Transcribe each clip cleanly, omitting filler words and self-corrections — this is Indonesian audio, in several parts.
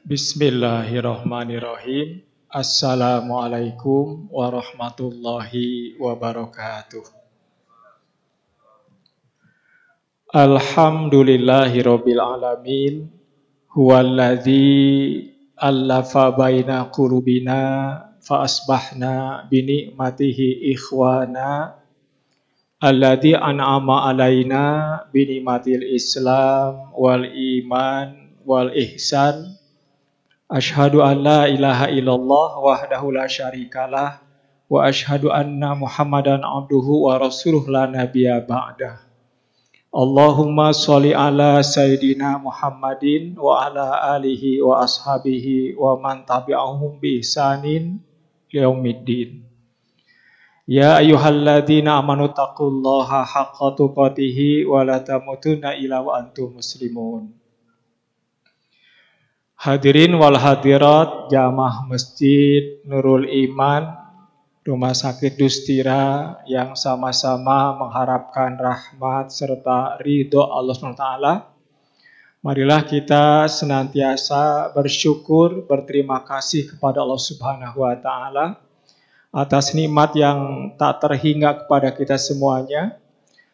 Bismillahirrahmanirrahim. Assalamualaikum warahmatullahi wabarakatuh. Alhamdulillahirabbil alamin. Huwallazi allafa baina qulubina fa asbahna bi ni'matihi ikhwana. Alladzi an'ama alaina bi ni'matil Islam wal iman wal ihsan. Asyhadu an la ilaha illallah wahdahu la syarikalah wa asyhadu anna Muhammadan abduhu wa rasuluh la nabiyya ba'dah. Allahumma sholli ala sayyidina Muhammadin wa ala alihi wa ashabihi wa man tabi'ahum bi ihsanin yaumiddin. Ya ayyuhalladzina amanu taqullaha haqqa tuqatih wa la tamutunna illa wa antum muslimun. Hadirin wal hadirat jamaah Masjid Nurul Iman, Rumah Sakit Dustira yang sama-sama mengharapkan rahmat serta ridho Allah SWT. Marilah kita senantiasa bersyukur, berterima kasih kepada Allah Subhanahu wa taala atas nikmat yang tak terhingga kepada kita semuanya.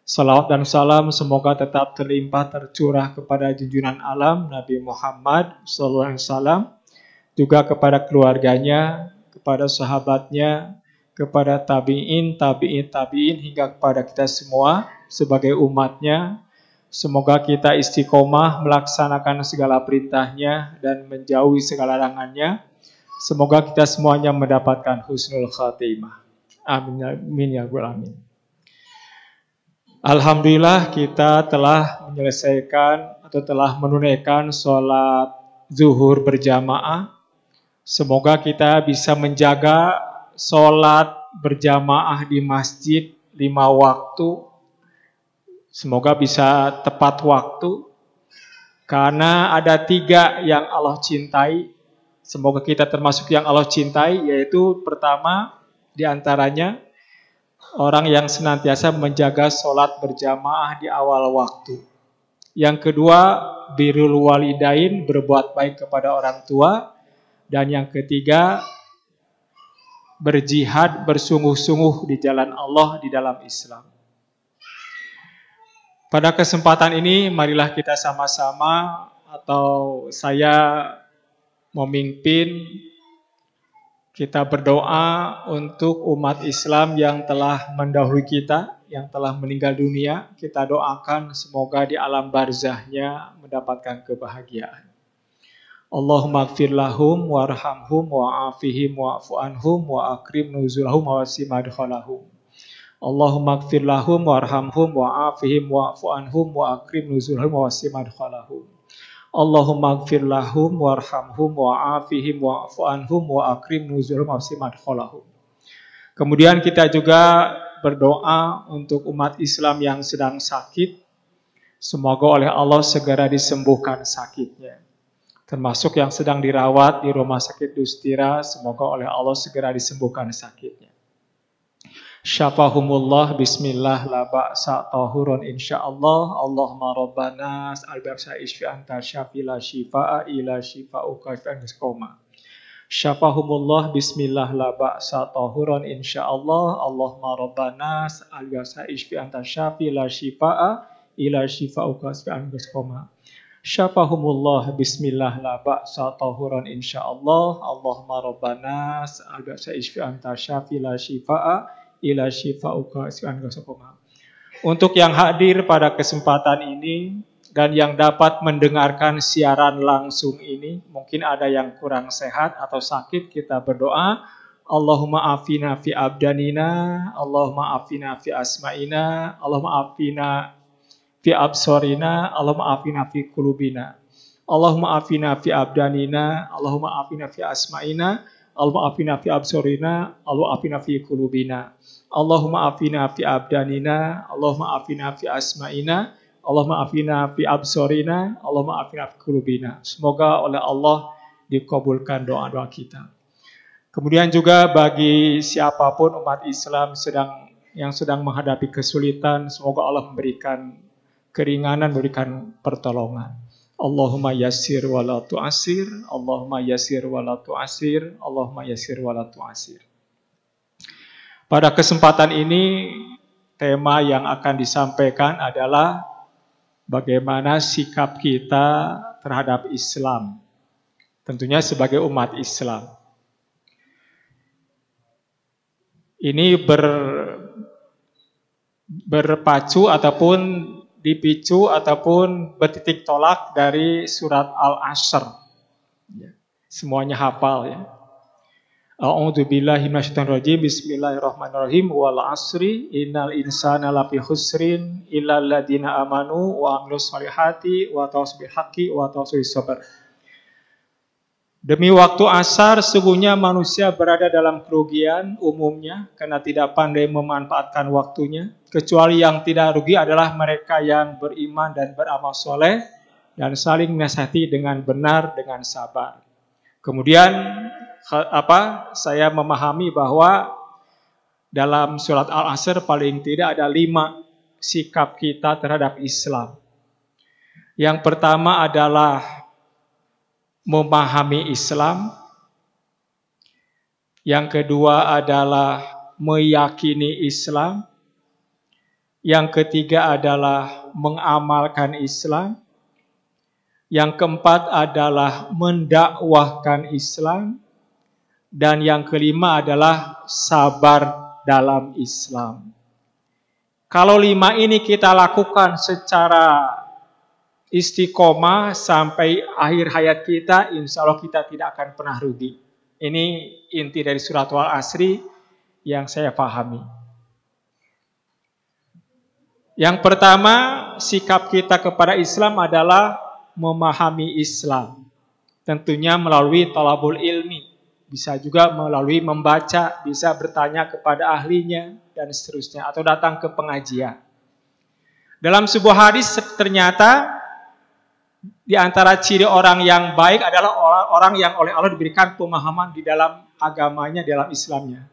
Salawat dan salam semoga tetap terlimpah tercurah kepada junjungan alam Nabi Muhammad SAW, juga kepada keluarganya, kepada sahabatnya, kepada tabi'in hingga kepada kita semua sebagai umatnya. Semoga kita istiqomah melaksanakan segala perintahnya dan menjauhi segala larangannya. Semoga kita semuanya mendapatkan husnul khatimah. Amin ya rabbal alamin. Alhamdulillah kita telah menyelesaikan atau telah menunaikan sholat zuhur berjamaah. Semoga kita bisa menjaga sholat berjamaah di masjid 5 waktu. Semoga bisa tepat waktu. Karena ada 3 yang Allah cintai. Semoga kita termasuk yang Allah cintai, yaitu pertama diantaranya orang yang senantiasa menjaga sholat berjamaah di awal waktu. Yang kedua, birrul walidain, berbuat baik kepada orang tua. Dan yang ketiga, berjihad bersungguh-sungguh di jalan Allah di dalam Islam. Pada kesempatan ini, marilah kita sama-sama atau saya memimpin kita berdoa untuk umat Islam yang telah mendahului kita, yang telah meninggal dunia. Kita doakan semoga di alam barzahnya mendapatkan kebahagiaan. Allahumma gfir lahum warhamhum wa'afihim wa'fu anhum wa akrim nuzulahum wa wasi madkhalahum. Allahumma gfir lahum warhamhum wa'afihim wa'fu anhum wa akrim nuzulahum wa wasi madkhalahum. Allahumma gfir lahum warhamhum wa'afihim wa'fu anhum wa akrim nuzulhum wa wasi madkhalahum. Kemudian kita juga berdoa untuk umat Islam yang sedang sakit. Semoga oleh Allah segera disembuhkan sakitnya. Termasuk yang sedang dirawat di Rumah Sakit Dustira, semoga oleh Allah segera disembuhkan sakitnya. Syafahumullah bismillah la ba'sa tahurun insyaallah. Allahumma rabbana al-ba'sa isfi anta syafi la shifaa ila shifauka fa'anskoma. Syafahumullah bismillah la ba'sa tahurun insyaallah. Allahumma rabbana al-ba'sa isfi anta syafi la shifaa ila shifauka fa'anskoma. Syafahumullah bismillah la ba'sa tahurun insyaallah. Allahumma rabbana al-ba'sa isfi anta syafi la shifaa ila shifauka isfi'an. Untuk yang hadir pada kesempatan ini dan yang dapat mendengarkan siaran langsung ini, mungkin ada yang kurang sehat atau sakit, kita berdoa, Allahumma afina fi abdanina, Allahumma afina fi asma'ina, Allahumma afina fi absorina, Allahumma afina fi qulubina. Allahumma afina fi abdanina, Allahumma afina fi asma'ina, Allahumma afina fi absorina, Allahumma afina fi qulubina. Allahumma afina fi abdanina, Allahumma afina fi asma'ina, Allahumma afina fi absorina, Allahumma afina fi qulubina. Semoga oleh Allah dikabulkan doa-doa kita. Kemudian juga bagi siapapun umat Islam yang sedang menghadapi kesulitan, semoga Allah memberikan keringanan, memberikan pertolongan. Allahumma yassir wa la tu'assir, Allahumma yassir wa la tu'assir, Allahumma yassir wa la tu'assir. Pada kesempatan ini, tema yang akan disampaikan adalah bagaimana sikap kita terhadap Islam. Tentunya sebagai umat Islam. Ini berpacu ataupun dipicu ataupun bertitik tolak dari surat Al-Asr. Semuanya hafal ya. A'udzubillahi minasyaitonir rajim. Bismillahirrahmanirrahim. Wal 'asri innal insana lafi khusrin illal ladzina amanu wa 'amilus shalihati wa tawassaw bil haqqi wa tawassaw bis sabr. Demi waktu asar, sesungguhnya manusia berada dalam kerugian umumnya karena tidak pandai memanfaatkan waktunya. Kecuali yang tidak rugi adalah mereka yang beriman dan beramal soleh dan saling menasihati dengan benar, dengan sabar. Kemudian saya memahami bahwa dalam surat Al-Asr paling tidak ada 5 sikap kita terhadap Islam. Yang pertama adalah memahami Islam. Yang kedua adalah meyakini Islam. Yang ketiga adalah mengamalkan Islam. Yang keempat adalah mendakwahkan Islam. Dan yang kelima adalah sabar dalam Islam. Kalau 5 ini kita lakukan secara istiqomah sampai akhir hayat kita, insya Allah kita tidak akan pernah rugi. Ini inti dari surat Al-Asri yang saya pahami. Yang pertama, sikap kita kepada Islam adalah memahami Islam. Tentunya melalui talabul ilmi. Bisa juga melalui membaca, bisa bertanya kepada ahlinya, dan seterusnya. Atau datang ke pengajian. Dalam sebuah hadis ternyata di antara ciri orang yang baik adalah orang yang oleh Allah diberikan pemahaman di dalam agamanya, dalam Islamnya.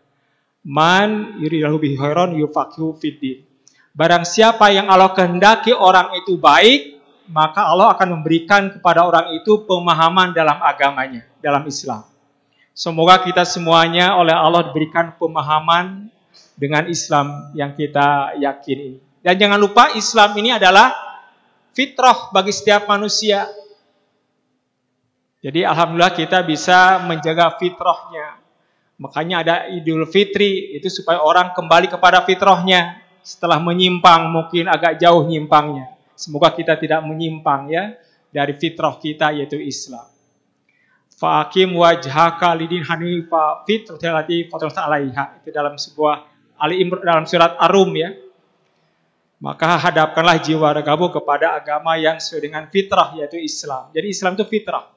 Man yuridillahu bihi khairan yufaqihu fiddin. Barang siapa yang Allah kehendaki orang itu baik, maka Allah akan memberikan kepada orang itu pemahaman dalam agamanya, dalam Islam. Semoga kita semuanya oleh Allah diberikan pemahaman dengan Islam yang kita yakini. Dan jangan lupa Islam ini adalah fitrah bagi setiap manusia. Jadi alhamdulillah kita bisa menjaga fitrahnya. Makanya ada Idul Fitri, itu supaya orang kembali kepada fitrahnya. Setelah menyimpang, mungkin agak jauh nyimpangnya. Semoga kita tidak menyimpang ya dari fitrah kita, yaitu Islam. Fa'akim wajhaka lidin hanifa fitrati fatrata alaiha. Itu dalam sebuah dalam surat Ar-Rum ya. Maka hadapkanlah jiwa ragamu kepada agama yang sesuai dengan fitrah, yaitu Islam. Jadi Islam itu fitrah.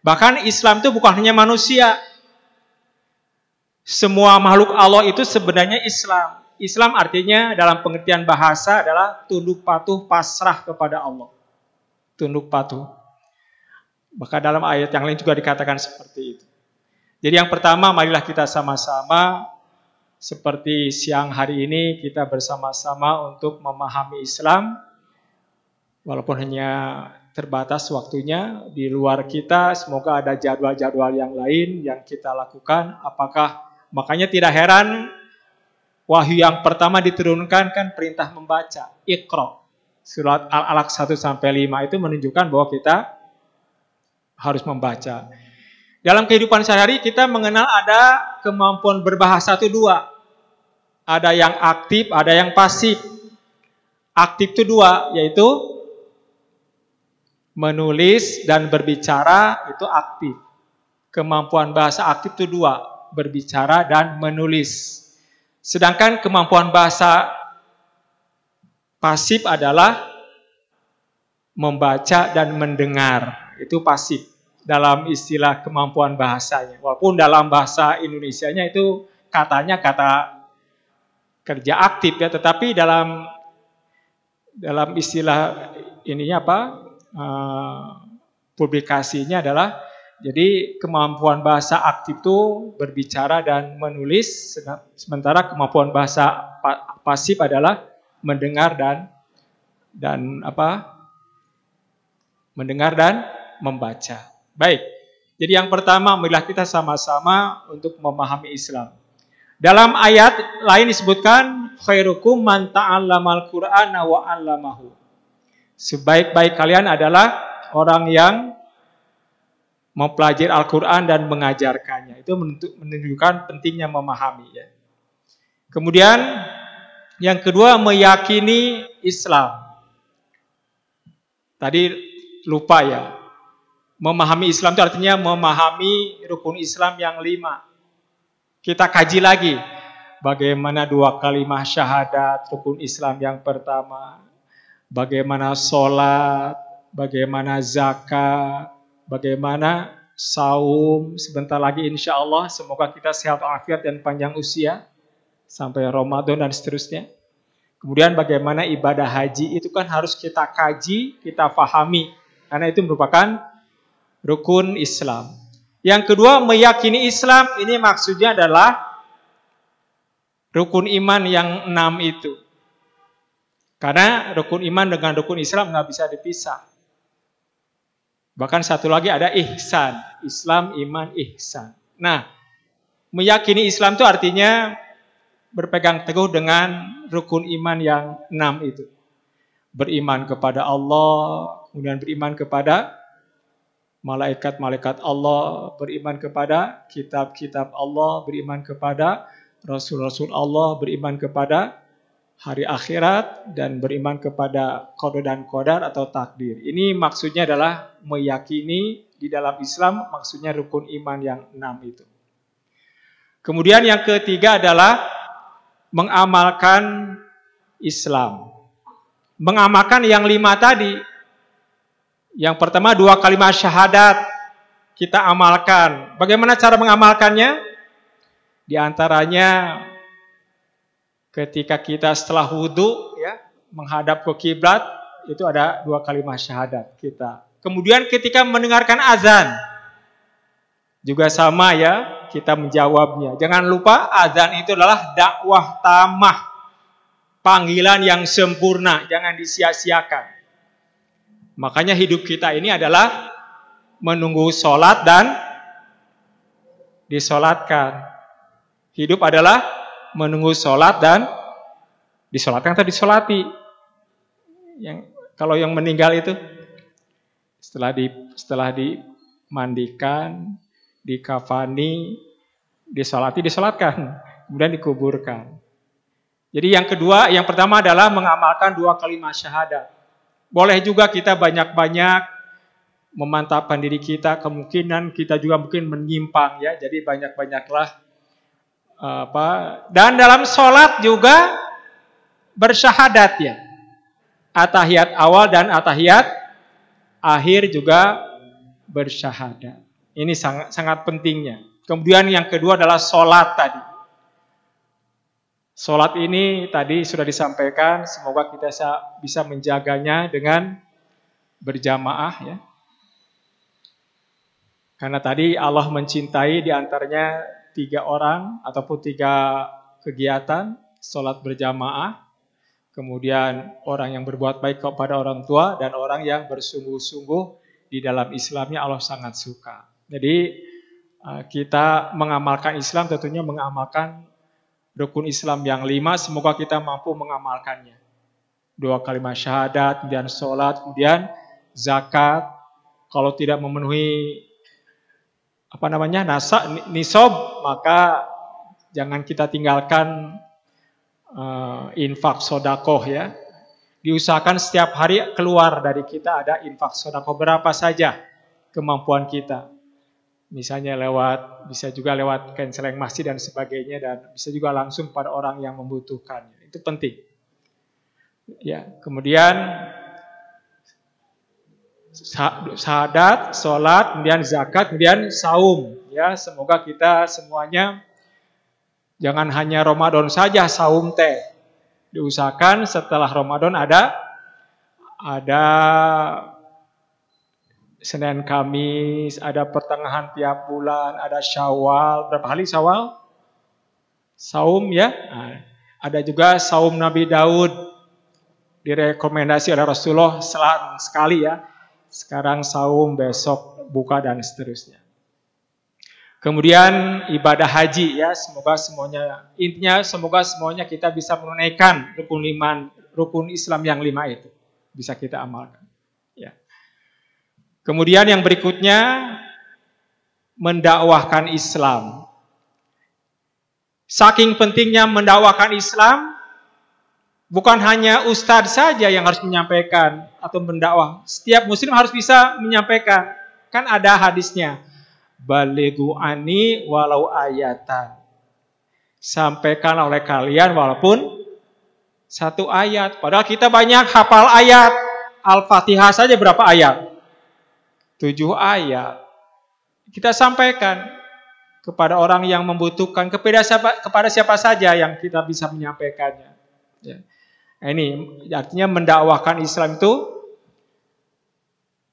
Bahkan Islam itu bukan hanya manusia. Semua makhluk Allah itu sebenarnya Islam. Islam artinya dalam pengertian bahasa adalah tunduk patuh pasrah kepada Allah. Tunduk patuh. Maka dalam ayat yang lain juga dikatakan seperti itu. Jadi yang pertama, marilah kita sama-sama seperti siang hari ini kita bersama-sama untuk memahami Islam. Walaupun hanya terbatas waktunya di luar kita, semoga ada jadwal-jadwal yang lain yang kita lakukan. Makanya tidak heran wahyu yang pertama diturunkan kan perintah membaca, Iqra. Surat Al-Alaq 1-5 itu menunjukkan bahwa kita harus membaca. Dalam kehidupan sehari-hari kita mengenal ada kemampuan berbahasa itu 2. Ada yang aktif, ada yang pasif. Aktif itu 2, yaitu menulis dan berbicara, itu aktif. Kemampuan bahasa aktif itu 2, berbicara dan menulis. Sedangkan kemampuan bahasa pasif adalah membaca dan mendengar. Itu pasif dalam istilah kemampuan bahasanya. Walaupun dalam bahasa Indonesianya itu katanya kata kerja aktif ya, tetapi dalam istilah ininya publikasinya adalah, jadi kemampuan bahasa aktif itu berbicara dan menulis, sementara kemampuan bahasa pasif adalah mendengar dan mendengar dan membaca. Baik. Jadi yang pertama, marilah kita sama-sama untuk memahami Islam. Dalam ayat lain disebutkan khairukum man ta'allamal Qur'ana wa 'allamahu. Sebaik-baik kalian adalah orang yang mempelajari Al-Qur'an dan mengajarkannya. Itu menunjukkan pentingnya memahami ya. Kemudian yang kedua, meyakini Islam. Tadi lupa ya. Memahami Islam itu artinya memahami rukun Islam yang 5. Kita kaji lagi. Bagaimana 2 kalimat syahadat, rukun Islam yang pertama. Bagaimana sholat, bagaimana zakat, bagaimana saum. Sebentar lagi insya Allah, semoga kita sehat walafiat dan panjang usia. Sampai Ramadan dan seterusnya. Kemudian bagaimana ibadah haji, itu kan harus kita kaji, kita fahami. Karena itu merupakan rukun Islam. Yang kedua, meyakini Islam. Ini maksudnya adalah rukun iman yang 6 itu. Karena rukun iman dengan rukun Islam nggak bisa dipisah. Bahkan satu lagi ada ihsan. Islam, iman, ihsan. Nah, meyakini Islam itu artinya berpegang teguh dengan rukun iman yang 6 itu. Beriman kepada Allah, kemudian beriman kepada malaikat-malaikat Allah, beriman kepada kitab-kitab Allah, beriman kepada rasul-rasul Allah, beriman kepada hari akhirat, dan beriman kepada qada dan qadar atau takdir. Ini maksudnya adalah meyakini di dalam Islam, maksudnya rukun iman yang 6 itu. Kemudian yang ketiga adalah mengamalkan Islam. Mengamalkan yang 5 tadi. Yang pertama 2 kalimat syahadat kita amalkan. Bagaimana cara mengamalkannya? Di antaranya ketika kita setelah wudhu ya, menghadap ke kiblat, itu ada 2 kalimat syahadat kita. Kemudian ketika mendengarkan azan juga sama ya, kita menjawabnya. Jangan lupa azan itu adalah dakwah tamah, panggilan yang sempurna, jangan disia-siakan. Makanya hidup kita ini adalah menunggu sholat dan disolatkan. Hidup adalah menunggu sholat dan disolatkan atau disolati. Kalau yang meninggal itu setelah dimandikan, dikafani, disolati, disolatkan, kemudian dikuburkan. Jadi yang kedua, yang pertama adalah mengamalkan 2 kalimat syahadat. Boleh juga kita banyak-banyak memantapkan diri kita, kemungkinan kita juga mungkin menyimpang ya. Jadi banyak-banyaklah dan dalam sholat juga bersyahadat ya. Atahiyat awal dan atahiyat akhir juga bersyahadat. Ini sangat pentingnya. Kemudian yang kedua adalah sholat tadi. Sholat ini tadi sudah disampaikan, semoga kita bisa menjaganya dengan berjamaah ya. Karena tadi Allah mencintai diantaranya 3 orang ataupun 3 kegiatan, sholat berjamaah, kemudian orang yang berbuat baik kepada orang tua, dan orang yang bersungguh-sungguh di dalam Islamnya Allah sangat suka. Jadi kita mengamalkan Islam tentunya mengamalkan rukun Islam yang 5, semoga kita mampu mengamalkannya. 2 kalimat syahadat, kemudian sholat, kemudian zakat. Kalau tidak memenuhi nisab, maka jangan kita tinggalkan infak sodakoh ya. Diusahakan setiap hari keluar dari kita ada infak sodakoh berapa saja kemampuan kita. Misalnya bisa juga lewat konseling masjid dan sebagainya, dan bisa juga langsung pada orang yang membutuhkannya. Itu penting. Ya, kemudian syahadat, sholat, kemudian zakat, kemudian saum. Ya, semoga kita semuanya jangan hanya Ramadan saja saum teh. Diusahakan setelah Ramadan ada Senin Kamis, ada pertengahan tiap bulan, ada Syawal. Berapa hari Syawal? Saum ya. Nah, ada juga saum Nabi Daud. Direkomendasi oleh Rasulullah sekali ya. sekarang saum, besok buka dan seterusnya. Kemudian ibadah haji ya, semoga semuanya, intinya semoga semuanya kita bisa menunaikan rukun Islam yang 5 itu bisa kita amalkan. Ya. Kemudian yang berikutnya mendakwahkan Islam. Saking pentingnya mendakwahkan Islam, bukan hanya ustadz saja yang harus menyampaikan atau mendakwah. Setiap muslim harus bisa menyampaikan. Kan ada hadisnya. Balighu ani walau ayatan. Sampaikan oleh kalian walaupun 1 ayat. Padahal kita banyak hafal ayat. Al-Fatihah saja berapa ayat? 7 ayat. Kita sampaikan kepada orang yang membutuhkan, kepada siapa saja yang kita bisa menyampaikannya. Ya. Nah, ini artinya mendakwahkan Islam itu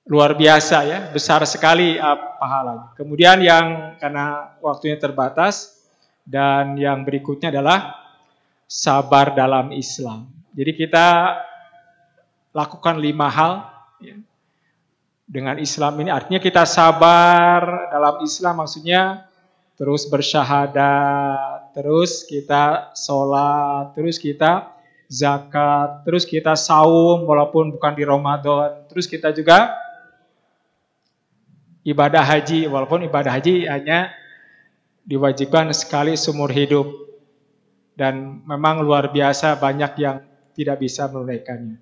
luar biasa ya, besar sekali pahalanya. Kemudian yang karena waktunya terbatas dan yang berikutnya adalah sabar dalam Islam. Jadi kita lakukan 5 hal ya. Dengan Islam ini artinya kita sabar dalam Islam, maksudnya terus bersyahadat, terus kita sholat, terus kita zakat, terus kita saum walaupun bukan di Ramadan, terus kita juga ibadah haji, walaupun ibadah haji hanya diwajibkan sekali seumur hidup. Dan memang luar biasa banyak yang tidak bisa menunaikannya.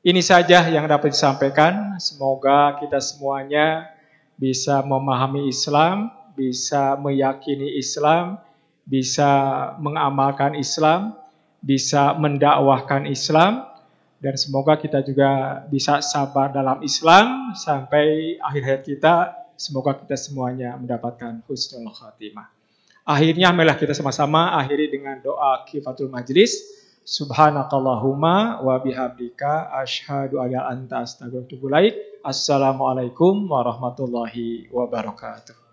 Ini saja yang dapat disampaikan. Semoga kita semuanya bisa memahami Islam, bisa meyakini Islam, bisa mengamalkan Islam, bisa mendakwahkan Islam, dan semoga kita juga bisa sabar dalam Islam sampai akhir hayat kita. Semoga kita semuanya mendapatkan husnul khatimah. Akhirnya marilah kita sama-sama akhiri dengan doa kifatul majlis. Subhanakallahumma wa bihamdika asyhadu an la ilaha illa anta astaghfiruka wa atubu ilaik. Assalamualaikum warahmatullahi wabarakatuh.